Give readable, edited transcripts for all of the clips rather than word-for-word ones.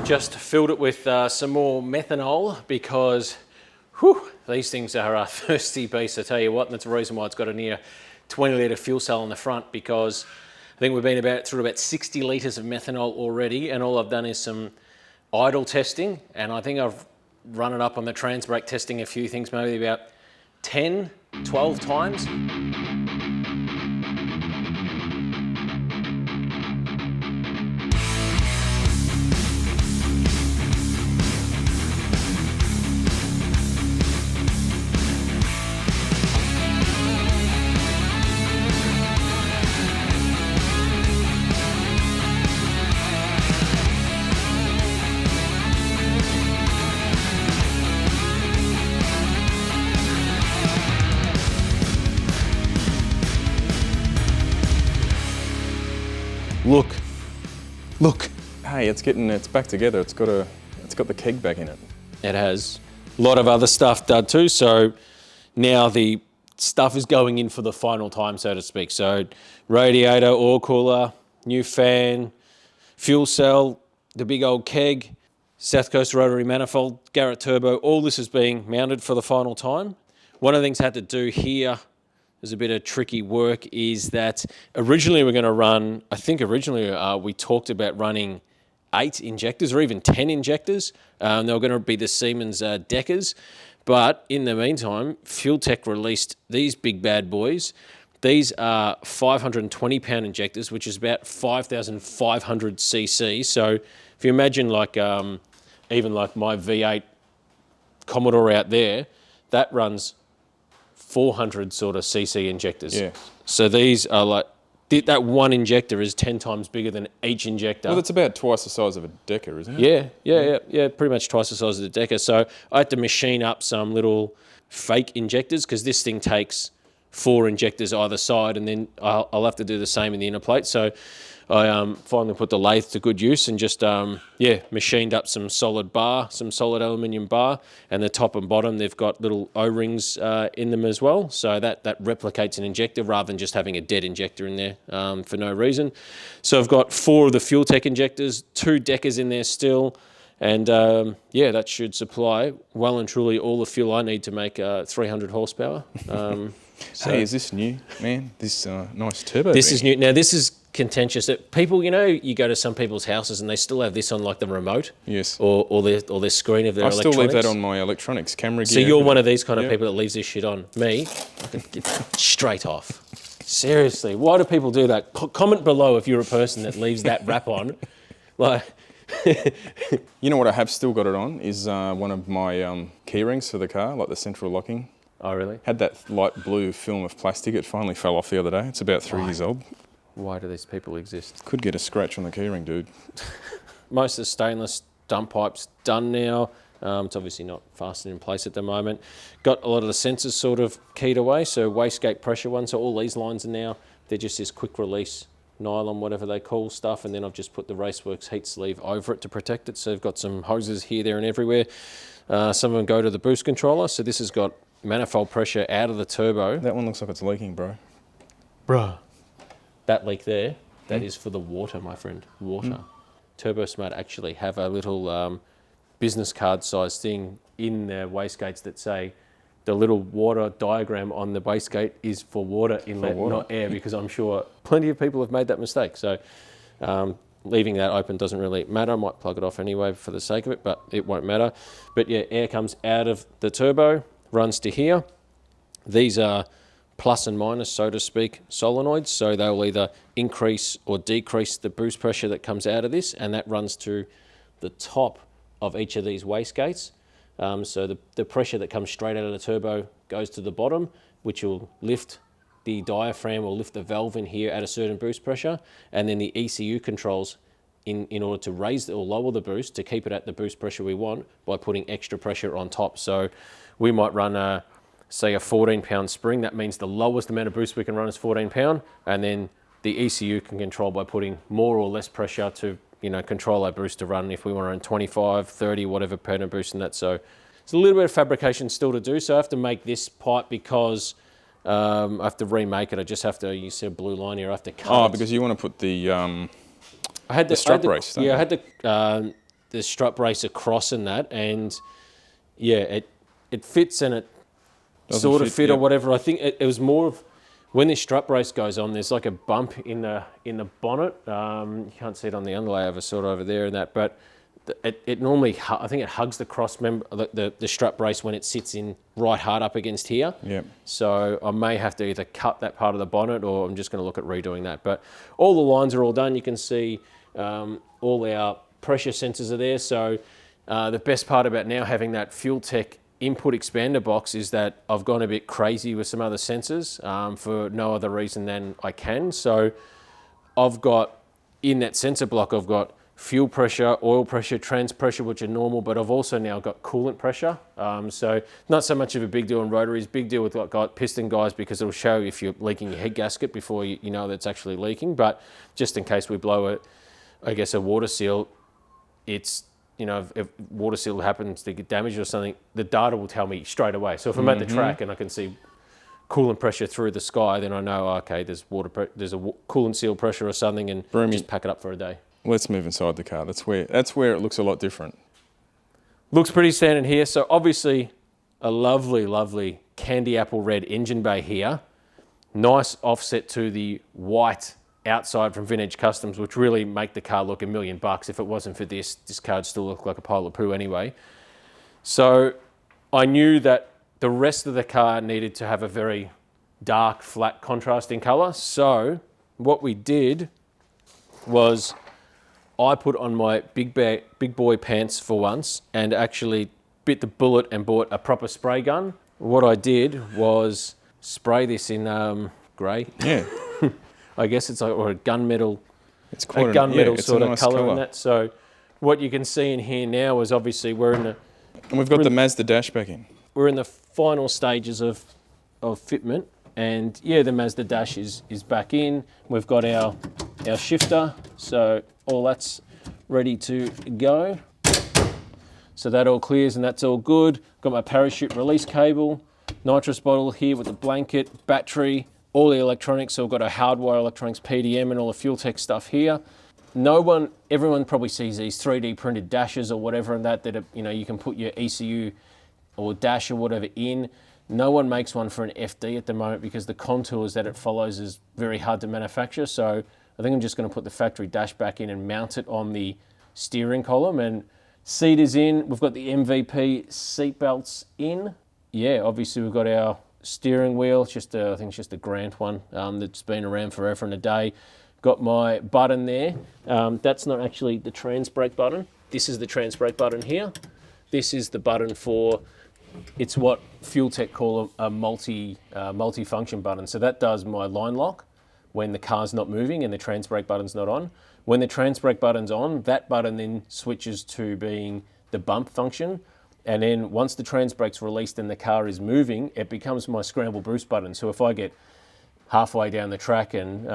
Just filled it with some more methanol because these things are a thirsty beast, I tell you what, and that's the reason why it's got a near 20 litre fuel cell on the front, because I think we've been through about 60 litres of methanol already, and all I've done is some idle testing, and I think I've run it up on the trans brake testing a few things, maybe about 10, 12 times. Look. Hey, it's back together. It's got the keg back in it. It has a lot of other stuff done too. So now the stuff is going in for the final time, so to speak. So radiator, oil cooler, new fan, fuel cell, the big old keg, South Coast rotary manifold, Garrett turbo, all this is being mounted for the final time. One of the things I had to do here, there's a bit of tricky work, is that originally we're going to run, I think originally we talked about running 8 injectors or even 10 injectors. They were going to be the Siemens Deckers. But in the meantime, Fuel Tech released these big bad boys. These are 520 pound injectors, which is about 5,500 cc. So if you imagine like even like my V8 Commodore out there, that runs 400 sort of cc injectors. Yeah. So these are like, that one injector is 10 times bigger than each injector. Well, it's about twice the size of a Decker, isn't it? Yeah, pretty much twice the size of the Decker. So I had to machine up some little fake injectors, because this thing takes 4 injectors either side, and then I'll have to do the same in the inner plate. So I finally put the lathe to good use and just machined up some solid aluminium bar, and the top and bottom they've got little O-rings in them as well, so that replicates an injector rather than just having a dead injector in there for no reason. So I've got 4 of the Fuel Tech injectors, 2 Deckers in there still, and that should supply well and truly all the fuel I need to make 300 horsepower. So, hey, is this new, man? This nice turbo This thing. is new. Now, this is contentious. That people, you go to some people's houses and they still have this on like the remote. Yes. Or their screen of their electronics. I still leave that on my electronics camera gear. So you're one of these kind of people that leaves this shit on. Me, I can get straight off. Seriously, why do people do that? Comment below if you're a person that leaves that wrap on. Like, you know what I have still got it on is one of my key rings for the car, like the central locking. Oh, really? Had that light blue film of plastic. It finally fell off the other day. It's about 3 years old. Why do these people exist? Could get a scratch on the keyring, dude. Most of the stainless dump pipe's done now. It's obviously not fastened in place at the moment. Got a lot of the sensors sort of keyed away, so wastegate pressure ones. So all these lines are now, they're just this quick release nylon, whatever they call stuff, and then I've just put the Raceworks heat sleeve over it to protect it. So I've got some hoses here, there and everywhere. Some of them go to the boost controller. So this has got manifold pressure out of the turbo. That one looks like it's leaking, bro. Bruh. That leak there, that is for the water, my friend. Water. TurboSmart actually have a little business card size thing in their wastegates that say the little water diagram on the wastegate is for water inlet, not air, because I'm sure plenty of people have made that mistake. So leaving that open doesn't really matter. I might plug it off anyway for the sake of it, but it won't matter. But yeah, air comes out of the turbo, runs to here. These are plus and minus, so to speak, solenoids. So they'll either increase or decrease the boost pressure that comes out of this, and that runs to the top of each of these wastegates. So the pressure that comes straight out of the turbo goes to the bottom, which will lift the diaphragm or lift the valve in here at a certain boost pressure, and then the ECU controls in order to raise or lower the boost to keep it at the boost pressure we want by putting extra pressure on top. So we might run say a 14-pound spring. That means the lowest amount of boost we can run is 14 pound, and then the ECU can control by putting more or less pressure to control our boost to run if we want to run 25, 30, whatever pound boost in that. So it's a little bit of fabrication still to do. So I have to make this pipe because I have to remake it. I just have to, you see a blue line here, I have to cut it. Because you want to put the I had the strut brace. Yeah, I had the strut brace across and that, and yeah, it fits and it Doesn't sort of fit or yep. whatever. I think it was more of when this strut brace goes on, there's like a bump in the bonnet. You can't see it on the underlay over sort of over there and that, but it normally, I think it hugs the cross member, the strut brace when it sits in right hard up against here. Yep. So I may have to either cut that part of the bonnet or I'm just going to look at redoing that. But all the lines are all done. You can see all our pressure sensors are there. So the best part about now having that Fuel Tech input expander box is that I've gone a bit crazy with some other sensors for no other reason than I can. So I've got, in that sensor block, I've got fuel pressure, oil pressure, trans pressure, which are normal, but I've also now got coolant pressure. So not so much of a big deal in rotaries, big deal with like piston guys, because it'll show if you're leaking your head gasket before you know that it's actually leaking. But just in case we blow a water seal, it's, you know, if water seal happens to get damaged or something, the data will tell me straight away. So if I'm at the track and I can see coolant pressure through the sky, then I know, okay, there's a coolant seal pressure or something, and Broomy, just pack it up for a day. Let's move inside the car. That's where it looks a lot different. Looks pretty standard here. So obviously a lovely, lovely candy apple red engine bay here. Nice offset to the white outside from Vintage Customs, which really make the car look $1 million. If it wasn't for this car would still look like a pile of poo anyway. So I knew that the rest of the car needed to have a very dark, flat, contrasting color. So what we did was I put on my big boy pants for once and actually bit the bullet and bought a proper spray gun. What I did was spray this in grey. Yeah. I guess it's like, or a gunmetal. It's quite a gunmetal it's sort a of nice colour in that. So what you can see in here now is obviously we're in we've got the Mazda dash back in. We're in the final stages of fitment, and yeah, the Mazda dash is back in. We've got our shifter, so all that's ready to go. So that all clears and that's all good. Got my parachute release cable, nitrous bottle here with the blanket, battery, all the electronics. So we've got a hardwire electronics PDM and all the Fuel Tech stuff here. Everyone probably sees these 3D printed dashes or whatever and that you know, you can put your ECU or dash or whatever in. No one makes one for an FD at the moment because the contours that it follows is very hard to manufacture. So I think I'm just going to put the factory dash back in and mount it on the steering column. And seat is in. We've got the MVP seat belts in. Yeah, obviously we've got our steering wheel. I think it's just a Grant one that's been around forever and a day. Got my button there. That's not actually the trans brake button. This is the trans brake button here. This is the button for, it's what Fuel Tech call a multi-function button. So that does my line lock when the car's not moving and the trans brake button's not on. When the trans brake button's on, that button then switches to being the bump function. And then once the trans brake's released and the car is moving, it becomes my scramble boost button. So if I get halfway down the track and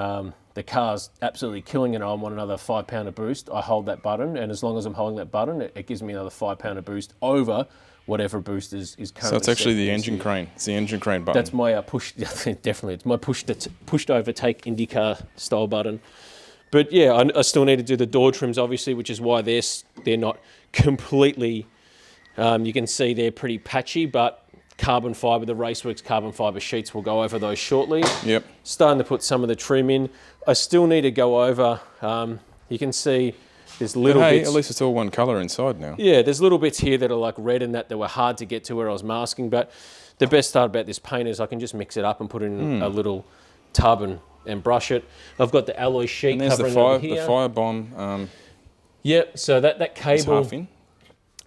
the car's absolutely killing it, I want another 5 pounder boost, I hold that button. And as long as I'm holding that button, it gives me another 5 pounder boost over whatever boost is currently. So it's actually the engine crane. It's the engine crane button. That's my push, definitely. It's my push to overtake IndyCar style button. But yeah, I still need to do the door trims, obviously, which is why they're not completely, you can see they're pretty patchy, but carbon fibre, the Raceworks carbon fibre sheets, will go over those shortly. Yep. Starting to put some of the trim in. I still need to go over, you can see there's little bits. At least it's all one colour inside now. Yeah, there's little bits here that are like red and that were hard to get to where I was masking, but the best part about this paint is I can just mix it up and put it in a little tub and brush it. I've got the alloy sheet and there's covering the here. The Firebomb. Yep, so that cable... It's half in.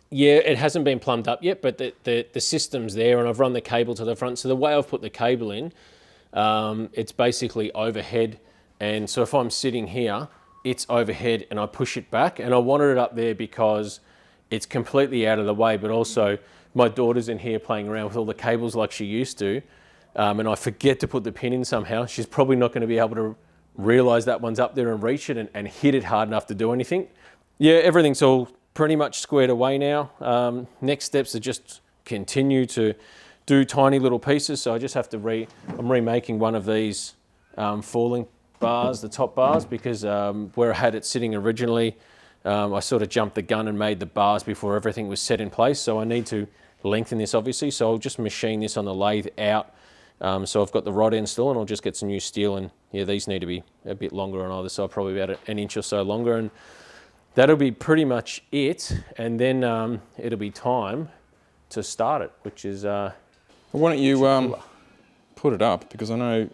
Yeah, it hasn't been plumbed up yet, but the system's there and I've run the cable to the front. So the way I've put the cable in, it's basically overhead. And so if I'm sitting here, it's overhead and I push it back. And I wanted it up there because it's completely out of the way, but also my daughter's in here playing around with all the cables like she used to. And I forget to put the pin in somehow. She's probably not going to be able to realize that one's up there and reach it and hit it hard enough to do anything. Yeah, everything's all pretty much squared away now. Next steps are just continue to do tiny little pieces. So I just have to I'm remaking one of these falling bars, the top bars, because where I had it sitting originally, I sort of jumped the gun and made the bars before everything was set in place. So I need to lengthen this obviously. So I'll just machine this on the lathe out. So I've got the rod end still, and I'll just get some new steel, and yeah, these need to be a bit longer on either side, probably about an inch or so longer, and that'll be pretty much it. And then it'll be time to start it, which is... Why don't you put it up, because I know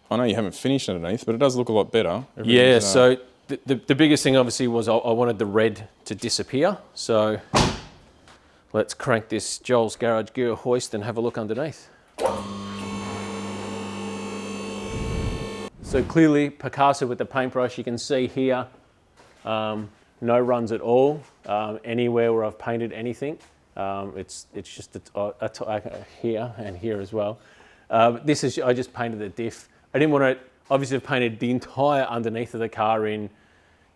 you haven't finished underneath, but it does look a lot better. Yeah, so the biggest thing obviously was I wanted the red to disappear. So let's crank this Joel's Garage Gear hoist and have a look underneath. So clearly Picasso with the paintbrush, you can see here, no runs at all. Anywhere where I've painted anything, it's just here and here as well. This is, I just painted the diff. I didn't want to, obviously I've painted the entire underneath of the car in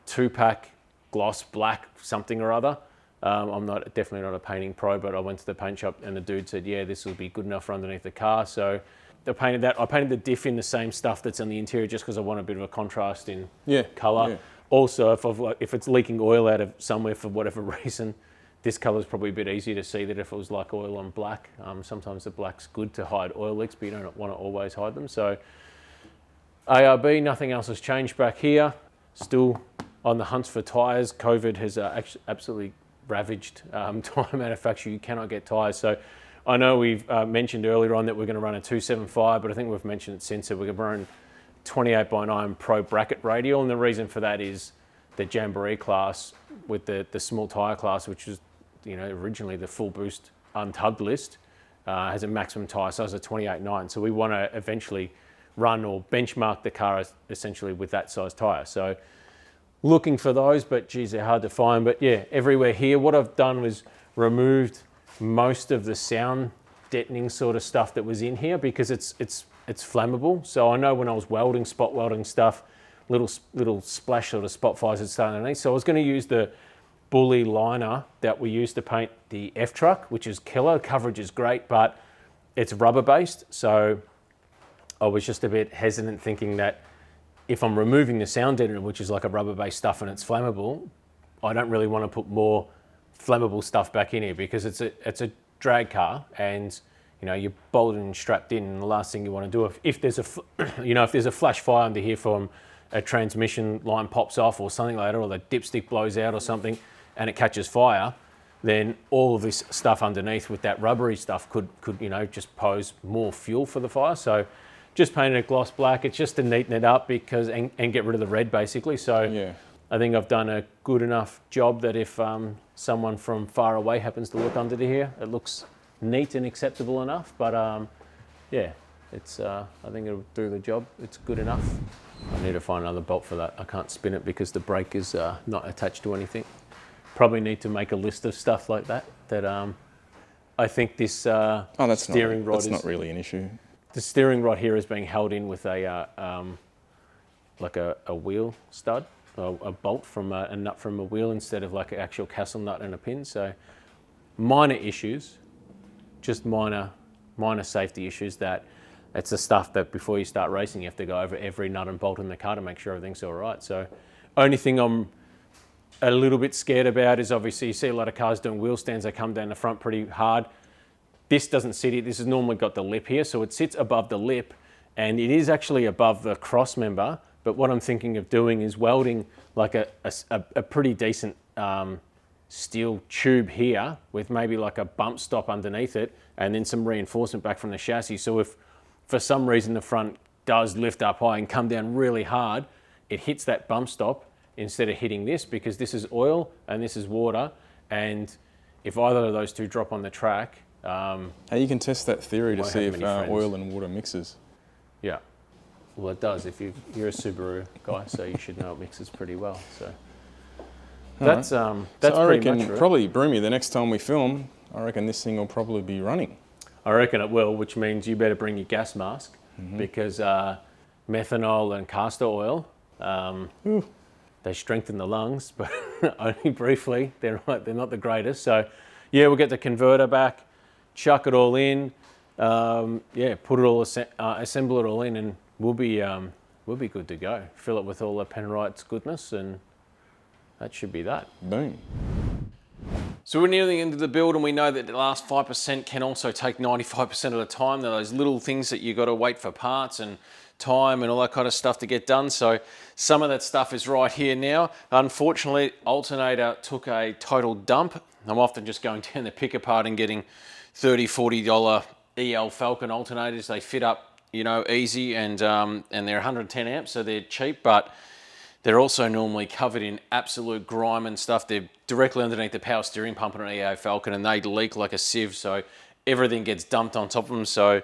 2-pack gloss black something or other. I'm definitely not a painting pro, but I went to the paint shop and the dude said, yeah, this will be good enough for underneath the car. So I painted that. I painted the diff in the same stuff that's on the interior just because I want a bit of a contrast in colour. Yeah. Also, if it's leaking oil out of somewhere for whatever reason, this colour is probably a bit easier to see than if it was like oil on black. Sometimes the black's good to hide oil leaks, but you don't want to always hide them. So ARB, nothing else has changed back here. Still on the hunts for tyres. COVID has absolutely ravaged tyre manufacture. You cannot get tyres. So I know we've mentioned earlier on that we're going to run a 275, but I think we've mentioned it since that we're going to run 28x9 Pro bracket radial, and the reason for that is the Jamboree class with the small tyre class, which is originally the fullBOOST untubbed list, has a maximum tyre size of 28.9. So we want to eventually run or benchmark the car essentially with that size tyre. So looking for those, but geez, they're hard to find. But yeah, everywhere here, what I've done was removed most of the sound deadening sort of stuff that was in here because it's flammable. So I know when I was welding, spot welding stuff, little splash sort of spot fires had started underneath. So I was going to use the Bully liner that we used to paint the F truck, which is killer. Coverage is great, but it's rubber based. So I was just a bit hesitant thinking that if I'm removing the sound deadener, which is like a rubber based stuff and it's flammable, I don't really want to put more flammable stuff back in here because it's a drag car and you're bolted and strapped in, and the last thing you want to do if there's a flash fire under here from a transmission line pops off or something like that, or the dipstick blows out or something and it catches fire, then all of this stuff underneath with that rubbery stuff could just pose more fuel for the fire. So just painted it gloss black. It's just to neaten it up because and get rid of the red basically. So yeah. I think I've done a good enough job that if someone from far away happens to look under here, it looks neat and acceptable enough. But yeah, it's I think it'll do the job. It's good enough. I need to find another bolt for that. I can't spin it because the brake is not attached to anything. Probably need to make a list of stuff like that. I think this steering rod is not really an issue. The steering rod here is being held in with a wheel stud, a bolt from a nut from a wheel instead of like an actual castle nut and a pin. So minor issues, just minor safety issues that it's the stuff that before you start racing, you have to go over every nut and bolt in the car to make sure everything's all right. So only thing I'm a little bit scared about is obviously you see a lot of cars doing wheel stands. They come down the front pretty hard. This doesn't sit here. This has normally got the lip here. So it sits above the lip and it is actually above the cross member. But what I'm thinking of doing is welding like a pretty decent steel tube here with maybe like a bump stop underneath it and then some reinforcement back from the chassis. So if for some reason the front does lift up high and come down really hard, it hits that bump stop instead of hitting this because this is oil and this is water. And if either of those two drop on the track... you can test that theory to see if oil and water mixes. Yeah. Well, it does. If you're a Subaru guy, so you should know it mixes pretty well. So that's so pretty I reckon much probably Broomy, the next time we film, I reckon this thing will probably be running. I reckon it will, which means you better bring your gas mask because methanol and castor oil, they strengthen the lungs, but only briefly. They're not the greatest. So yeah, we'll get the converter back, chuck it all in, put it all, assemble it all in, and we'll be good to go. Fill it with all the Penrite's goodness, and that should be that. Boom. So we're nearing the end of the build, and we know that the last 5% can also take 95% of the time. There are those little things that you got to wait for parts and time and all that kind of stuff to get done. So some of that stuff is right here now. Unfortunately, alternator took a total dump. I'm often just going down the pick apart and getting $30, $40 EL Falcon alternators. They fit up, you know, easy, and they're 110 amps, so they're cheap, but they're also normally covered in absolute grime and stuff. They're directly underneath the power steering pump on an EO Falcon, and they leak like a sieve, so everything gets dumped on top of them. So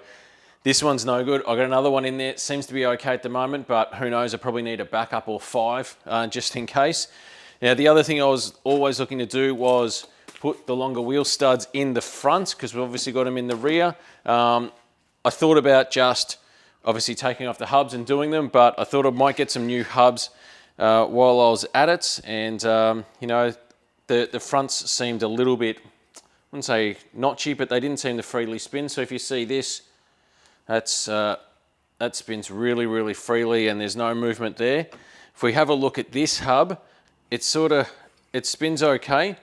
this one's no good. I got another one in there. It seems to be okay at the moment, but who knows? I probably need a backup or 5 just in case. Now, the other thing I was always looking to do was put the longer wheel studs in the front, because we've obviously got them in the rear. I thought about just obviously taking off the hubs and doing them, but I thought I might get some new hubs while I was at it, and you know, the fronts seemed a little bit, I wouldn't say not cheap, but they didn't seem to freely spin. So if you see this, that spins really, really freely, and there's no movement there. If we have a look at this hub, it spins okay,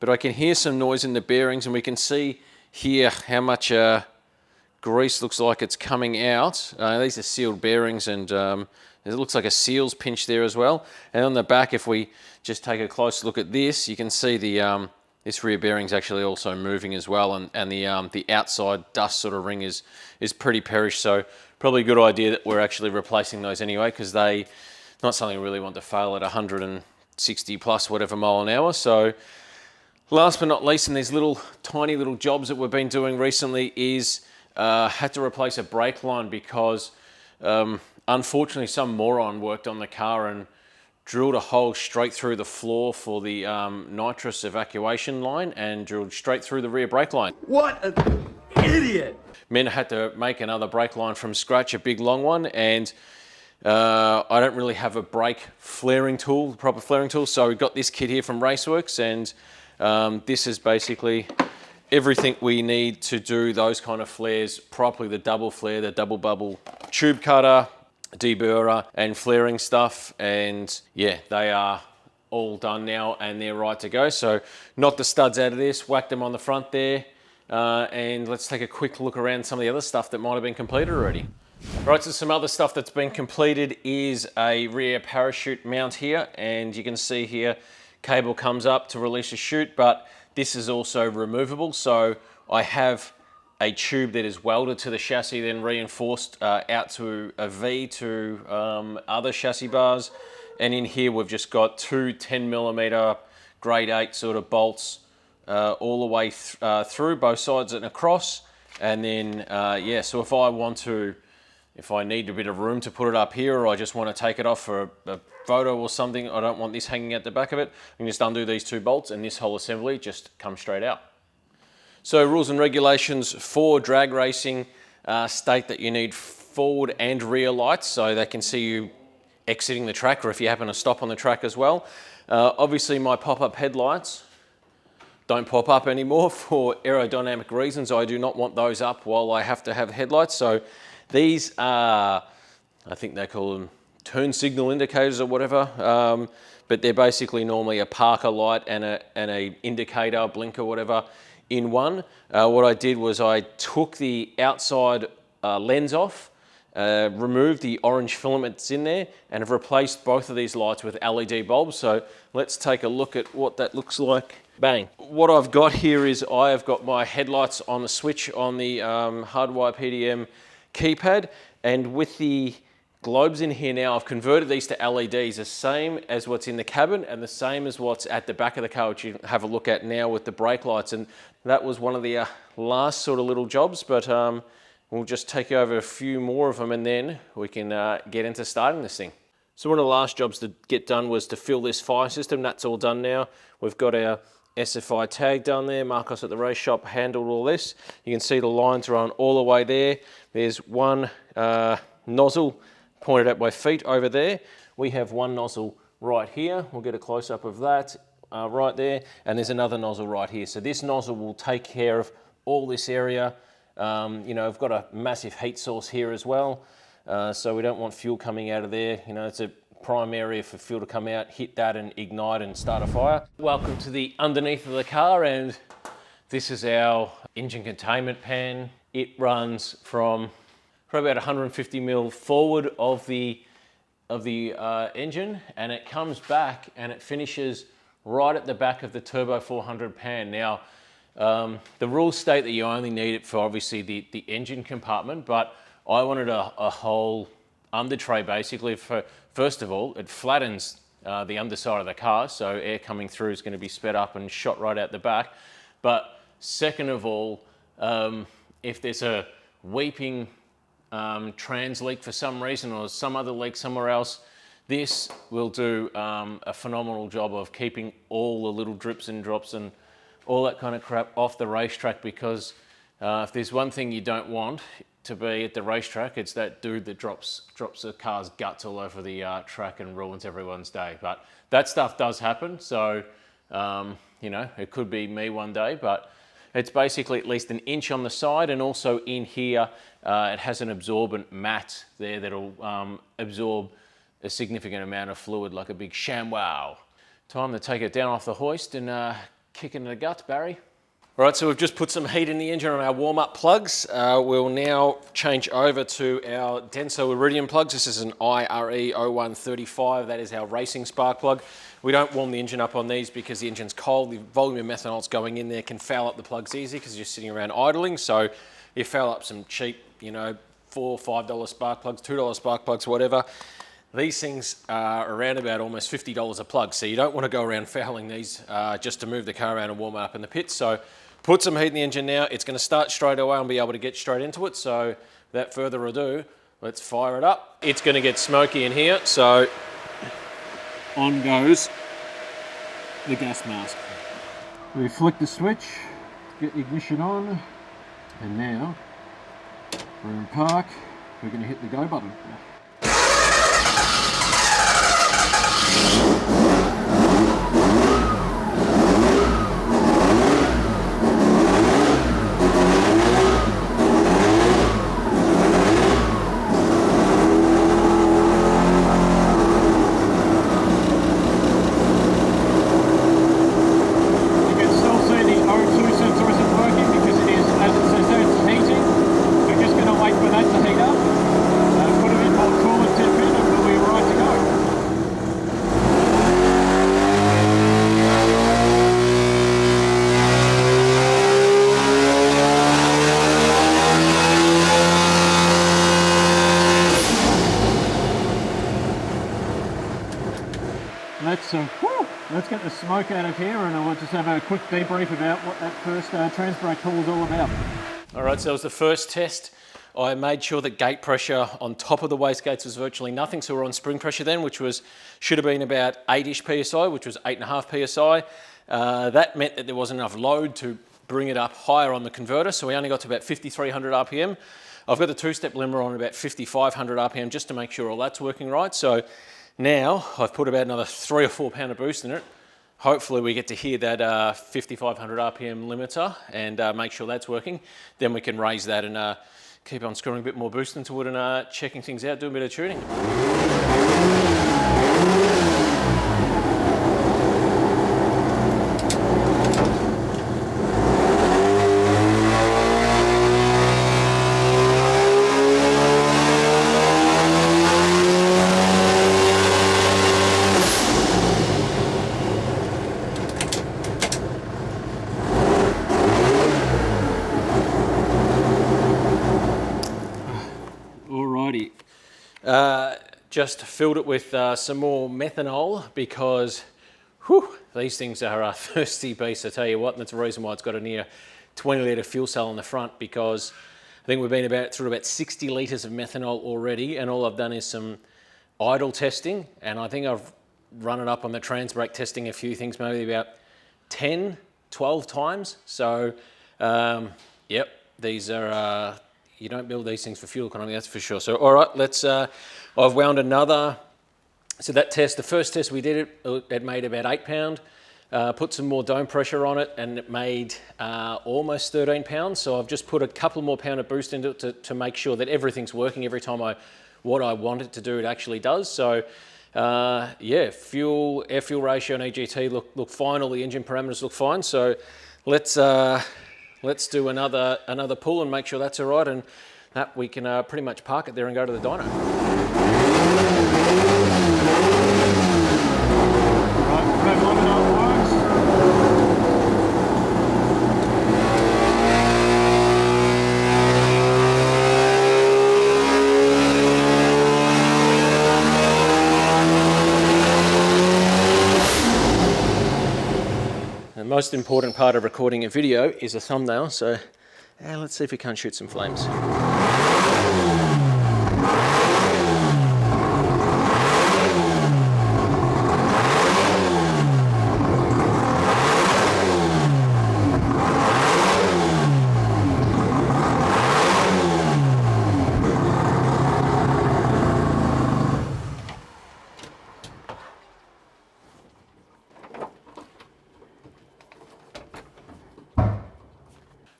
but I can hear some noise in the bearings, and we can see here how much grease looks like it's coming out. These are sealed bearings, and it looks like a seal's pinch there as well. And on the back, if we just take a close look at this, you can see the this rear bearing's actually also moving as well, and the outside dust sort of ring is pretty perish. So probably a good idea that we're actually replacing those anyway, because they not something we really want to fail at 160 plus whatever mile an hour. So last but not least, in these little tiny little jobs that we've been doing recently is had to replace a brake line, because unfortunately some moron worked on the car and drilled a hole straight through the floor for the nitrous evacuation line and drilled straight through the rear brake line. What an idiot! Meant I had to make another brake line from scratch, a big long one, and I don't really have a brake flaring tool, proper flaring tool, so we got this kit here from Raceworks, and this is basically everything we need to do those kind of flares properly: the double flare, the double bubble tube cutter, deburrer, and flaring stuff. And yeah, they are all done now and they're right to go. So knock the studs out of this, whack them on the front there, and let's take a quick look around some of the other stuff that might have been completed already. Right, so some other stuff that's been completed is a rear parachute mount here, and you can see here cable comes up to release a chute, but this is also removable. So I have a tube that is welded to the chassis, then reinforced out to a V to other chassis bars. And in here we've just got two 10mm grade 8 sort of bolts all the way through both sides and across. And then yeah, so if I need a bit of room to put it up here, or I just want to take it off for a photo or something, I don't want this hanging out the back of it, I can just undo these two bolts and this whole assembly just comes straight out. So rules and regulations for drag racing state that you need forward and rear lights so they can see you exiting the track, or if you happen to stop on the track as well. Obviously my pop-up headlights don't pop up anymore for aerodynamic reasons. I do not want those up while I have to have headlights. So these are, I think they call them turn signal indicators or whatever, but they're basically normally a parker light and a indicator, blinker, whatever, in one. What I did was I took the outside lens off, removed the orange filaments in there, and have replaced both of these lights with LED bulbs. So let's take a look at what that looks like. Bang. What I've got here is I have got my headlights on the switch on the hardwire PDM keypad, and with the globes in here now, I've converted these to LEDs, the same as what's in the cabin and the same as what's at the back of the car, which you have a look at now with the brake lights. And that was one of the last sort of little jobs, but we'll just take over a few more of them and then we can get into starting this thing. So one of the last jobs to get done was to fill this fire system. That's all done now. We've got our SFI tag done there. Marcos at the race shop handled all this. You can see the lines run all the way there. There's one nozzle pointed at my feet over there. We have one nozzle right here. We'll get a close-up of that right there. And there's another nozzle right here. So this nozzle will take care of all this area. You know, I've got a massive heat source here as well. So we don't want fuel coming out of there. You know, it's a prime area for fuel to come out, hit that and ignite and start a fire. Welcome to the underneath of the car, and this is our engine containment pan. It runs from probably about 150 mil forward of the engine, and it comes back and it finishes right at the back of the Turbo 400 pan. Now, the rules state that you only need it for obviously the engine compartment, but I wanted a whole under tray basically. First of all, it flattens the underside of the car, so air coming through is going to be sped up and shot right out the back. But second of all, if there's a weeping trans leak for some reason or some other leak somewhere else, this will do a phenomenal job of keeping all the little drips and drops and all that kind of crap off the racetrack, because if there's one thing you don't want to be at the racetrack, it's that dude that drops the car's guts all over the track and ruins everyone's day. But that stuff does happen, so you know, it could be me one day, but it's basically at least 1 inch on the side, and also in here it has an absorbent mat there that'll absorb a significant amount of fluid like a big ShamWow. Time to take it down off the hoist and kick into the guts, Barry. All right, so we've just put some heat in the engine on our warm-up plugs. We'll now change over to our Denso Iridium plugs. This is an IRE0135. That is our racing spark plug. We don't warm the engine up on these because the engine's cold. The volume of methanol going in there can foul up the plugs easy because you're sitting around idling. So you foul up some cheap, you know, $4 or $5 spark plugs, $2 spark plugs, whatever. These things are around about almost $50 a plug. So you don't want to go around fouling these just to move the car around and warm it up in the pits. So put some heat in the engine now. It's going to start straight away and be able to get straight into it. So without further ado, let's fire it up. It's going to get smoky in here. So on goes the gas mask. We flick the switch, get the ignition on, and now we're in park. We're going to hit the go button. Let's get the smoke out of here, and I want to just have a quick debrief about what that first trans brake pull was all about. All right, so that was the first test. I made sure that gate pressure on top of the wastegates was virtually nothing, so we're on spring pressure then, which should have been about 8-ish PSI, which was 8.5 PSI. That meant that there wasn't enough load to bring it up higher on the converter, so we only got to about 5,300 RPM. I've got the two-step limiter on about 5,500 RPM just to make sure all that's working right. So now I've put about another 3 or 4 pound of boost in it. Hopefully we get to hear that 5,500 RPM limiter and make sure that's working. Then we can raise that and keep on screwing a bit more boost into it and checking things out, doing a bit of tuning. Just filled it with some more methanol because these things are a thirsty beast, I tell you what, and that's the reason why it's got a near 20 litre fuel cell on the front, because I think we've been through about 60 litres of methanol already, and all I've done is some idle testing, and I think I've run it up on the trans brake testing a few things, maybe about 10, 12 times. So, yep, these are, you don't build these things for fuel economy, that's for sure. So, all right, let's, I've wound another, so that test, the first test we did, it made about 8 pound. Put some more dome pressure on it and it made almost 13 pounds. So I've just put a couple more pound of boost into it to make sure that everything's working every time what I want it to do, it actually does. So yeah, air fuel ratio and EGT look fine. All the engine parameters look fine. So let's do another pull and make sure that's all right, and that we can pretty much park it there and go to the dyno. The most important part of recording a video is a thumbnail, so let's see if we can't shoot some flames.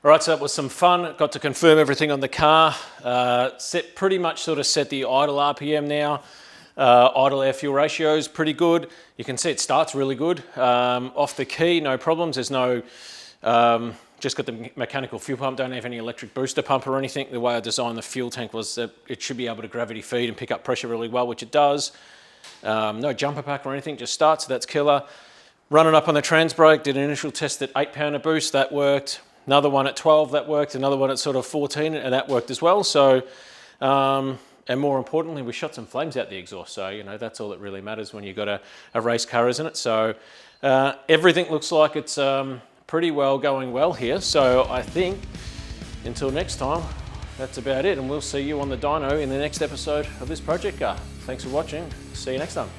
All right, so that was some fun. Got to confirm everything on the car. Pretty much set the idle RPM now. Idle air fuel ratio is pretty good. You can see it starts really good. Off the key, no problems. There's no, just got the mechanical fuel pump. Don't have any electric booster pump or anything. The way I designed the fuel tank was that it should be able to gravity feed and pick up pressure really well, which it does. No jumper pack or anything, just starts, so that's killer. Running up on the trans brake, did an initial test at 8 pounder boost, that worked. Another one at 12, that worked. Another one at 14, and that worked as well. So, and more importantly, we shot some flames out the exhaust. So, that's all that really matters when you've got a race car, isn't it? So, everything looks like it's pretty well going well here. So, I think until next time, that's about it. And we'll see you on the dyno in the next episode of this project car. Thanks for watching. See you next time.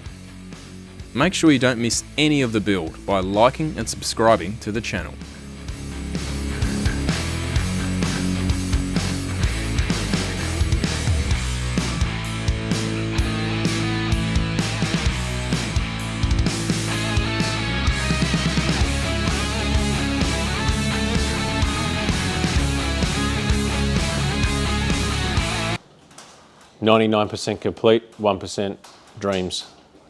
Make sure you don't miss any of the build by liking and subscribing to the channel. %99 complete, 1% dreams.